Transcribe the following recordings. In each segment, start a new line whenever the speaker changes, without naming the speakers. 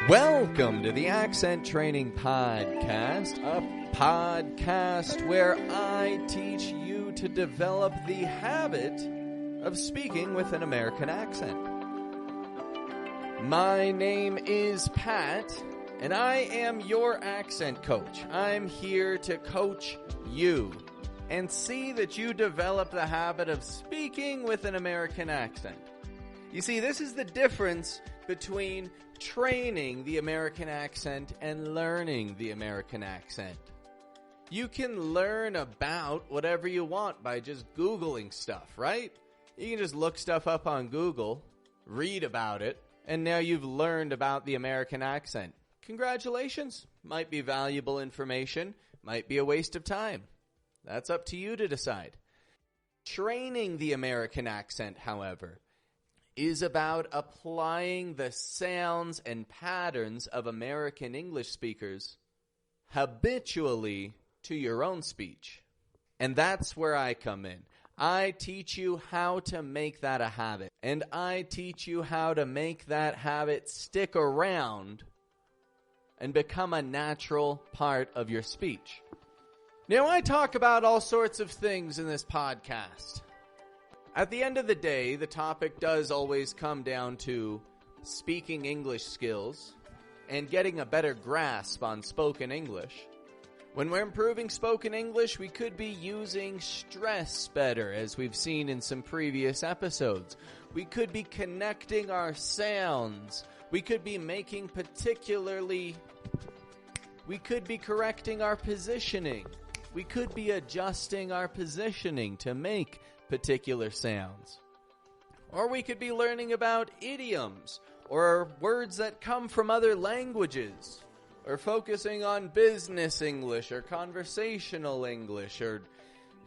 Welcome to the Accent Training Podcast, a podcast where I teach you to develop the habit of speaking with an American accent. My name is Pat, and I am your accent coach. I'm here to coach you and see that you develop the habit of speaking with an American accent. You see, this is the difference between training the American accent and learning the American accent. You can learn about whatever you want by just Googling stuff, right? You can just look stuff up on Google, read about it, and now you've learned about the American accent. Congratulations. Might be valuable information, might be a waste of time. That's up to you to decide. Training the American accent, however, is about applying the sounds and patterns of American English speakers habitually to your own speech. And that's where I come in. I teach you how to make that a habit. And I teach you how to make that habit stick around and become a natural part of your speech. Now, I talk about all sorts of things in this podcast. At the end of the day, the topic does always come down to speaking English skills and getting a better grasp on spoken English. When we're improving spoken English, we could be using stress better, as we've seen in some previous episodes. We could be connecting our sounds. We could be correcting our positioning. We could be adjusting our positioning to make particular sounds. Or we could be learning about idioms or words that come from other languages, or focusing on business English or conversational English, or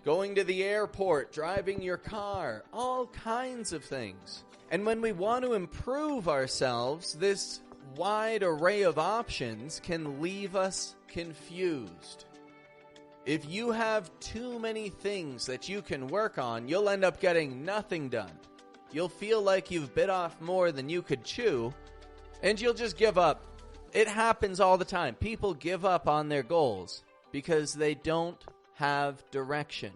going to the airport, driving your car, all kinds of things. And when we want to improve ourselves, this wide array of options can leave us confused. If you have too many things that you can work on, you'll end up getting nothing done. You'll feel like you've bit off more than you could chew, and you'll just give up. It happens all the time. People give up on their goals because they don't have direction.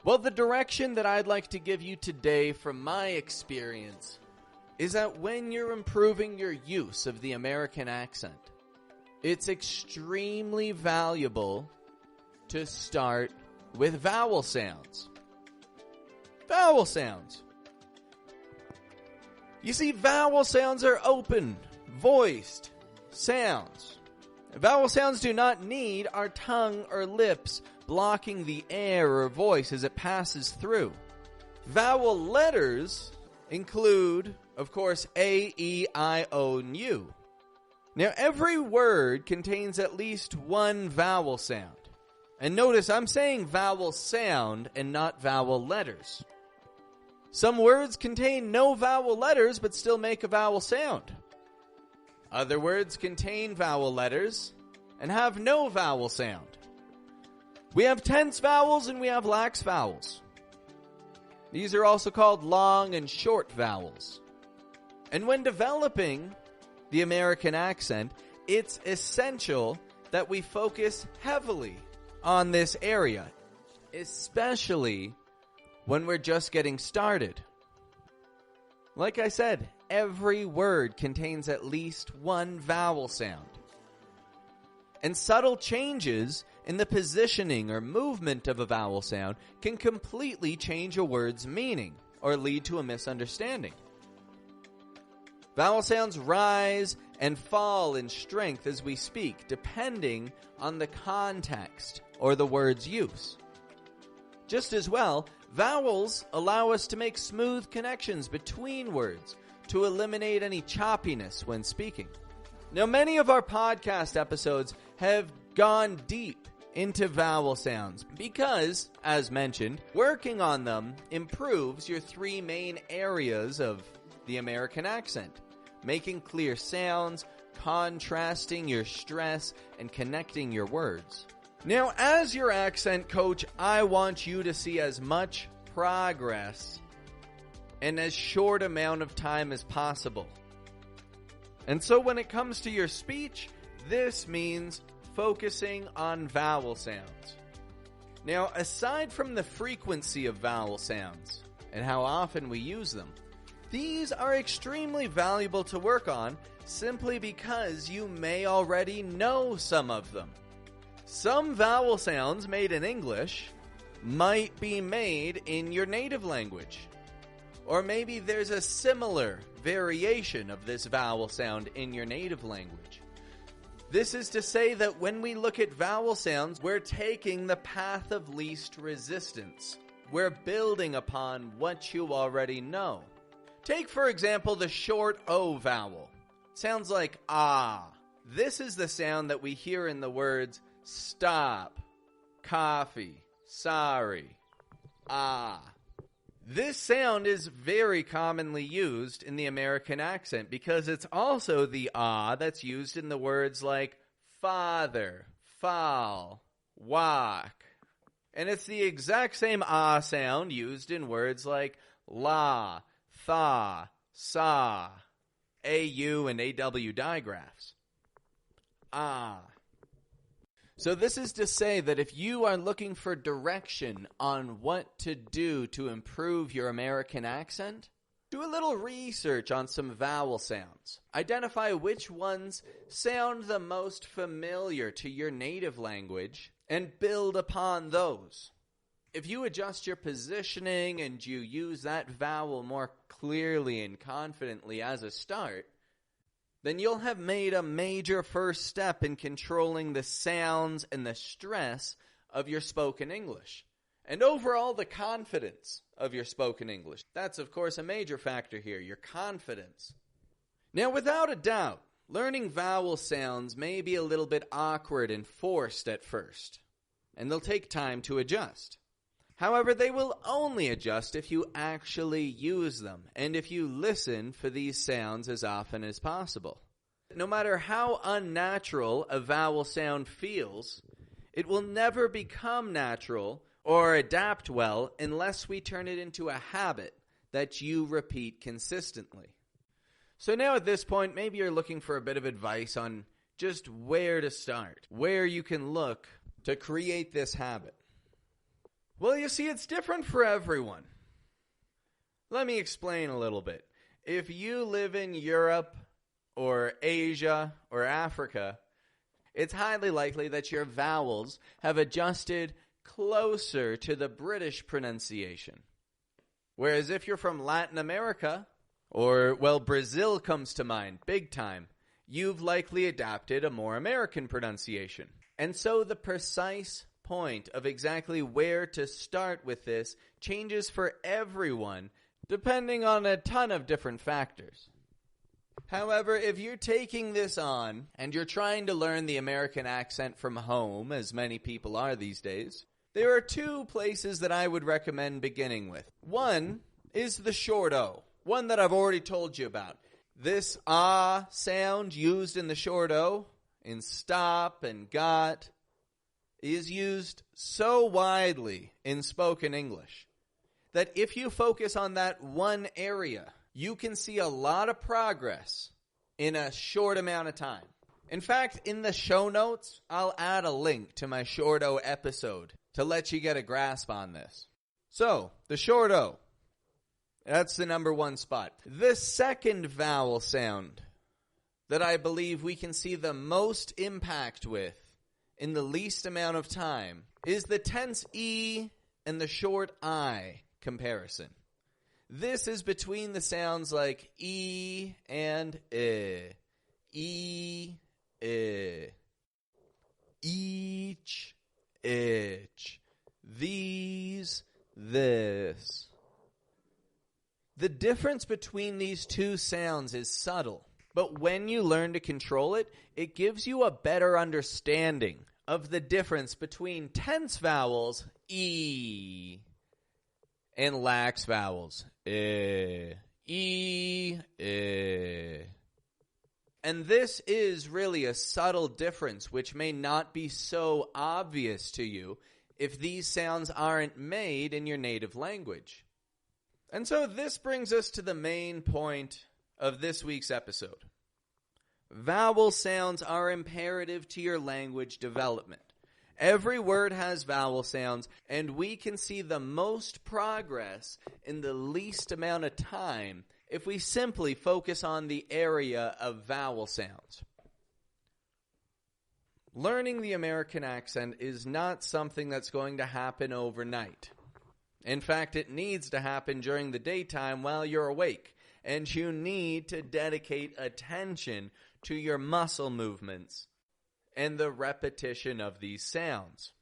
Well, the direction that I'd like to give you today from my experience is that when you're improving your use of the American accent, it's extremely valuable to start with vowel sounds. Vowel sounds. You see, vowel sounds are open, voiced sounds. Vowel sounds do not need our tongue or lips blocking the air or voice as it passes through. Vowel letters include, of course, A, E, I, O, and U. Now, every word contains at least one vowel sound. And notice I'm saying vowel sound and not vowel letters. Some words contain no vowel letters but still make a vowel sound. Other words contain vowel letters and have no vowel sound. We have tense vowels and we have lax vowels. These are also called long and short vowels. And when developing the American accent, it's essential that we focus heavily on this area, especially when we're just getting started. Like I said, every word contains at least one vowel sound. And subtle changes in the positioning or movement of a vowel sound can completely change a word's meaning or lead to a misunderstanding. Vowel sounds rise and fall in strength as we speak, depending on the context or the word's use. Just as well, vowels allow us to make smooth connections between words to eliminate any choppiness when speaking. Now, many of our podcast episodes have gone deep into vowel sounds because, as mentioned, working on them improves your three main areas of the American accent: making clear sounds, contrasting your stress, and connecting your words. Now, as your accent coach, I want you to see as much progress in as short amount of time as possible. And so when it comes to your speech, this means focusing on vowel sounds. Now, aside from the frequency of vowel sounds and how often we use them, these are extremely valuable to work on simply because you may already know some of them. Some vowel sounds made in English might be made in your native language. Or maybe there's a similar variation of this vowel sound in your native language. This is to say that when we look at vowel sounds, we're taking the path of least resistance. We're building upon what you already know. Take, for example, the short O vowel. It sounds like ah. This is the sound that we hear in the words stop, coffee, sorry, ah. This sound is very commonly used in the American accent because it's also the ah that's used in the words like father, fall, walk. And it's the exact same ah sound used in words like la, tha, sa, AU and AW digraphs. Ah. So this is to say that if you are looking for direction on what to do to improve your American accent, do a little research on some vowel sounds. Identify which ones sound the most familiar to your native language and build upon those. If you adjust your positioning and you use that vowel more clearly and confidently as a start, then you'll have made a major first step in controlling the sounds and the stress of your spoken English. And overall, the confidence of your spoken English. That's, of course, a major factor here, your confidence. Now, without a doubt, learning vowel sounds may be a little bit awkward and forced at first, and they'll take time to adjust. However, they will only adjust if you actually use them and if you listen for these sounds as often as possible. No matter how unnatural a vowel sound feels, it will never become natural or adapt well unless we turn it into a habit that you repeat consistently. So now at this point, maybe you're looking for a bit of advice on just where to start, where you can look to create this habit. Well, you see, it's different for everyone. Let me explain a little bit. If you live in Europe or Asia or Africa, it's highly likely that your vowels have adjusted closer to the British pronunciation. Whereas if you're from Latin America, or, well, Brazil comes to mind, big time, you've likely adapted a more American pronunciation. And so the precise point of exactly where to start with this changes for everyone depending on a ton of different factors. However, if you're taking this on and you're trying to learn the American accent from home, as many people are these days, there are two places that I would recommend beginning with. One is the short O, one that I've already told you about. This ah sound used in the short O, in stop and got, is used so widely in spoken English that if you focus on that one area, you can see a lot of progress in a short amount of time. In fact, in the show notes, I'll add a link to my short O episode to let you get a grasp on this. So, the short O, that's the number one spot. The second vowel sound that I believe we can see the most impact with in the least amount of time is the tense E and the short I comparison. This is between the sounds like E and I. E, I. Each, itch. These, this. The difference between these two sounds is subtle, but when you learn to control it, it gives you a better understanding of the difference between tense vowels, E, and lax vowels, I, E, I. And this is really a subtle difference which may not be so obvious to you if these sounds aren't made in your native language. And so this brings us to the main point of this week's episode. Vowel sounds are imperative to your language development. Every word has vowel sounds, and we can see the most progress in the least amount of time if we simply focus on the area of vowel sounds. Learning the American accent is not something that's going to happen overnight. In fact, it needs to happen during the daytime while you're awake, and you need to dedicate attention to your muscle movements and the repetition of these sounds.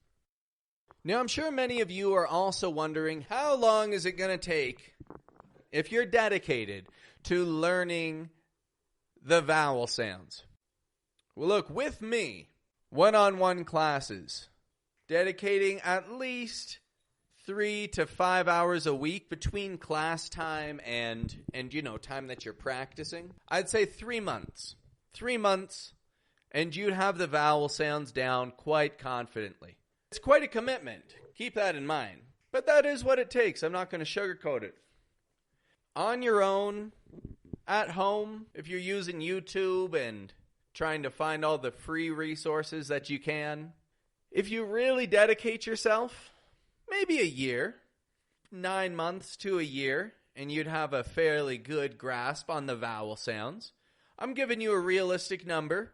Now, I'm sure many of you are also wondering, how long is it going to take if you're dedicated to learning the vowel sounds? Well, look, with me, one-on-one classes, dedicating at least 3 to 5 hours a week between class time and time that you're practicing. I'd say 3 months. 3 months, and you'd have the vowel sounds down quite confidently. It's quite a commitment. Keep that in mind. But that is what it takes. I'm not going to sugarcoat it. On your own, at home, if you're using YouTube and trying to find all the free resources that you can, if you really dedicate yourself, maybe a year, 9 months to a year, and you'd have a fairly good grasp on the vowel sounds. I'm giving you a realistic number,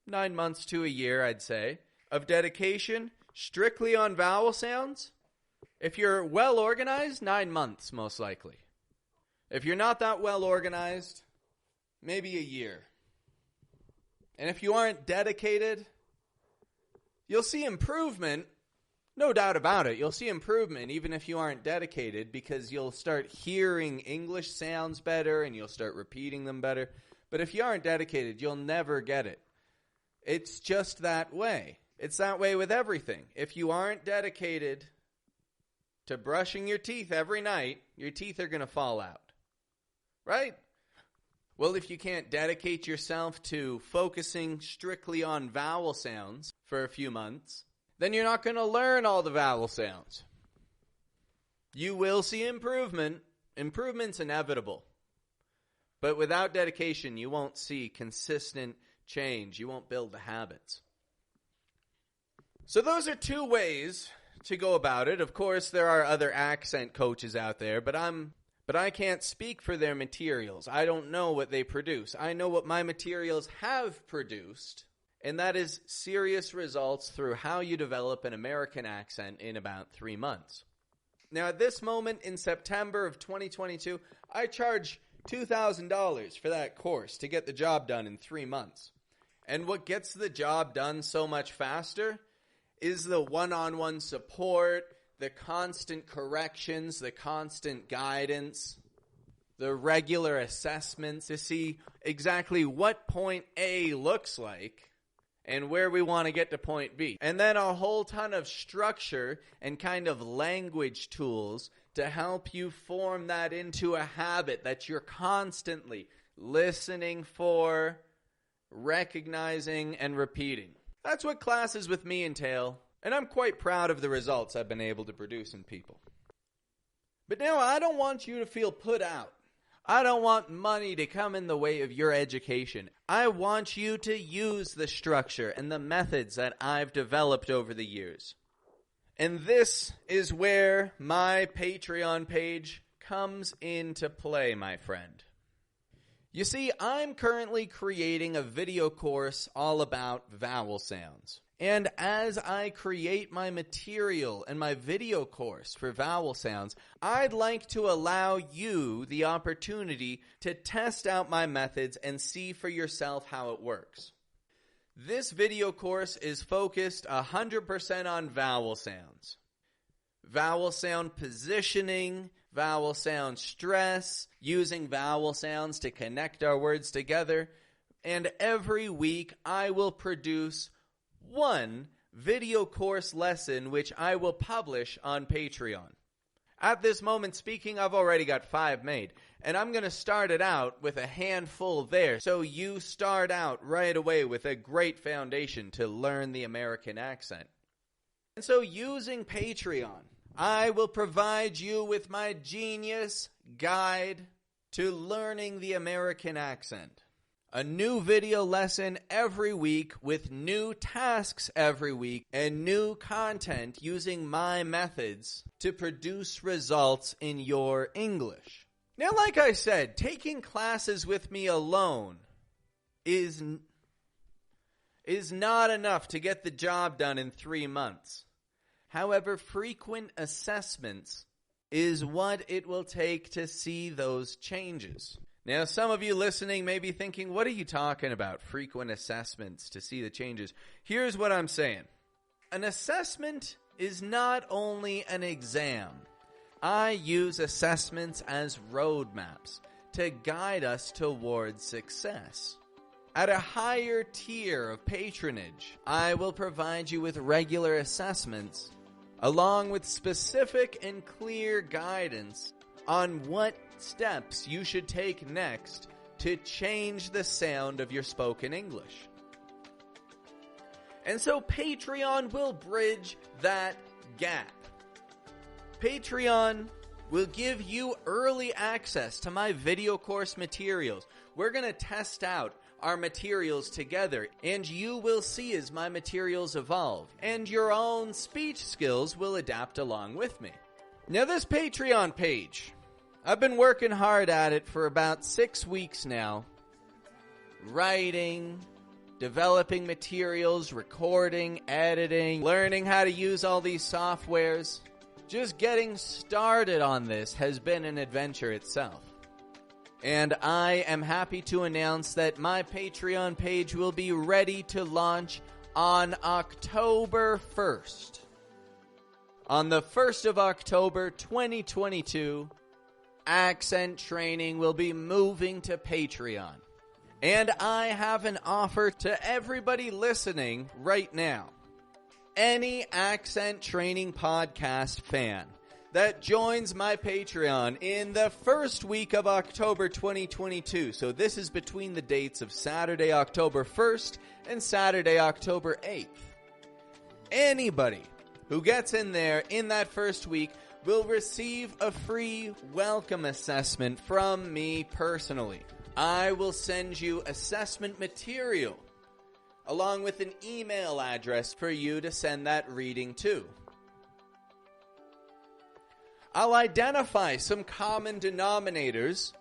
9 months to a year, I'd say, of dedication strictly on vowel sounds. If you're well organized, 9 months most likely. If you're not that well organized, maybe a year. And if you aren't dedicated, you'll see improvement, no doubt about it. You'll see improvement even if you aren't dedicated, because you'll start hearing English sounds better and you'll start repeating them better. But if you aren't dedicated, you'll never get it. It's just that way. It's that way with everything. If you aren't dedicated to brushing your teeth every night, your teeth are going to fall out. Right? Well, if you can't dedicate yourself to focusing strictly on vowel sounds for a few months, then you're not going to learn all the vowel sounds. You will see improvement. Improvement's inevitable. But without dedication, you won't see consistent change. You won't build the habits. So those are 2 ways to go about it. Of course, there are other accent coaches out there, but I can't speak for their materials. I don't know what they produce. I know what my materials have produced, and that is serious results through how you develop an American accent in about 3 months. Now, at this moment in September of 2022, I charge $2,000 for that course to get the job done in 3 months. And what gets the job done so much faster is the one-on-one support, the constant corrections, the constant guidance, the regular assessments to see exactly what point A looks like and where we want to get to point B. And then a whole ton of structure and kind of language tools to help you form that into a habit that you're constantly listening for, recognizing, and repeating. That's what classes with me entail, and I'm quite proud of the results I've been able to produce in people. But now I don't want you to feel put out. I don't want money to come in the way of your education. I want you to use the structure and the methods that I've developed over the years. And this is where my Patreon page comes into play, my friend. You see, I'm currently creating a video course all about vowel sounds. And as I create my material and my video course for vowel sounds, I'd like to allow you the opportunity to test out my methods and see for yourself how it works. This video course is focused 100% on vowel sounds. Vowel sound positioning, vowel sound stress, using vowel sounds to connect our words together. And every week I will produce one video course lesson which I will publish on Patreon. At this moment speaking, I've already got 5 made, and I'm going to start it out with a handful there. So you start out right away with a great foundation to learn the American accent. And so using Patreon, I will provide you with my genius guide to learning the American accent. A new video lesson every week with new tasks every week and new content using my methods to produce results in your English. Now, like I said, taking classes with me alone is not enough to get the job done in 3 months. However, frequent assessments is what it will take to see those changes. Now, some of you listening may be thinking, what are you talking about? Frequent assessments to see the changes. Here's what I'm saying. An assessment is not only an exam. I use assessments as roadmaps to guide us towards success. At a higher tier of patronage, I will provide you with regular assessments along with specific and clear guidance on what steps you should take next to change the sound of your spoken English. And so Patreon will bridge that gap. Patreon will give you early access to my video course materials. We're going to test out our materials together, and you will see as my materials evolve, and your own speech skills will adapt along with me. Now, this Patreon page, I've been working hard at it for about 6 weeks now. Writing, developing materials, recording, editing, learning how to use all these softwares. Just getting started on this has been an adventure itself. And I am happy to announce that my Patreon page will be ready to launch on October 1st. On the 1st of October 2022, accent training will be moving to Patreon. And I have an offer to everybody listening right now. Any accent training podcast fan that joins my Patreon in the first week of October 2022. So this is between the dates of Saturday, October 1st and Saturday, October 8th. Anybody who gets in there in that first week will receive a free welcome assessment from me personally. I will send you assessment material along with an email address for you to send that reading to. I'll identify some common denominators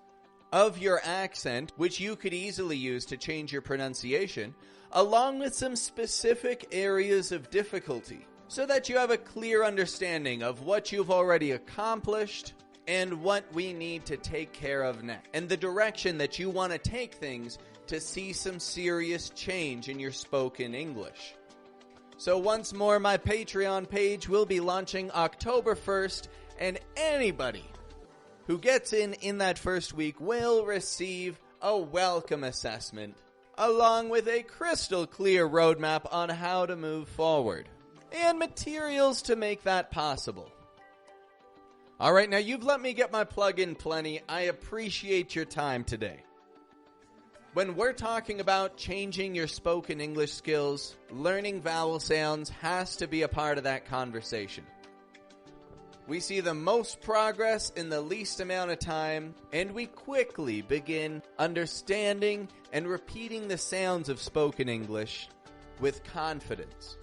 of your accent, which you could easily use to change your pronunciation, along with some specific areas of difficulty, so that you have a clear understanding of what you've already accomplished and what we need to take care of next, and the direction that you want to take things to see some serious change in your spoken English. So once more, my Patreon page will be launching October 1st, and anybody who gets in that first week will receive a welcome assessment along with a crystal clear roadmap on how to move forward and materials to make that possible. All right, now you've let me get my plug in plenty. I appreciate your time today. When we're talking about changing your spoken English skills, learning vowel sounds has to be a part of that conversation. We see the most progress in the least amount of time, and we quickly begin understanding and repeating the sounds of spoken English with confidence.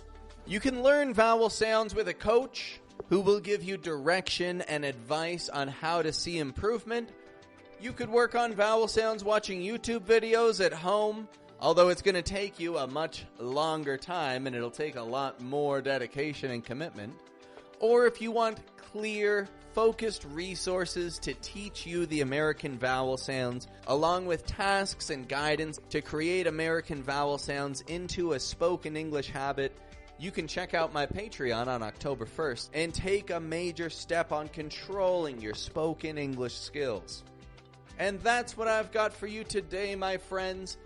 You can learn vowel sounds with a coach who will give you direction and advice on how to see improvement. You could work on vowel sounds watching YouTube videos at home, although it's going to take you a much longer time and it'll take a lot more dedication and commitment. Or if you want clear, focused resources to teach you the American vowel sounds, along with tasks and guidance to create American vowel sounds into a spoken English habit, you can check out my Patreon on October 1st and take a major step on controlling your spoken English skills. And that's what I've got for you today, my friends.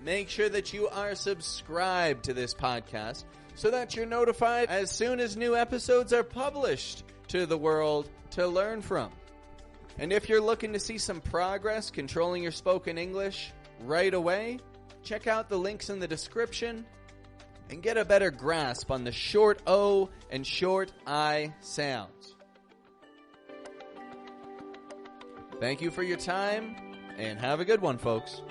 Make sure that you are subscribed to this podcast so that you're notified as soon as new episodes are published to the world to learn from. And if you're looking to see some progress controlling your spoken English right away, check out the links in the description and get a better grasp on the short O and short I sounds. Thank you for your time, and have a good one, folks.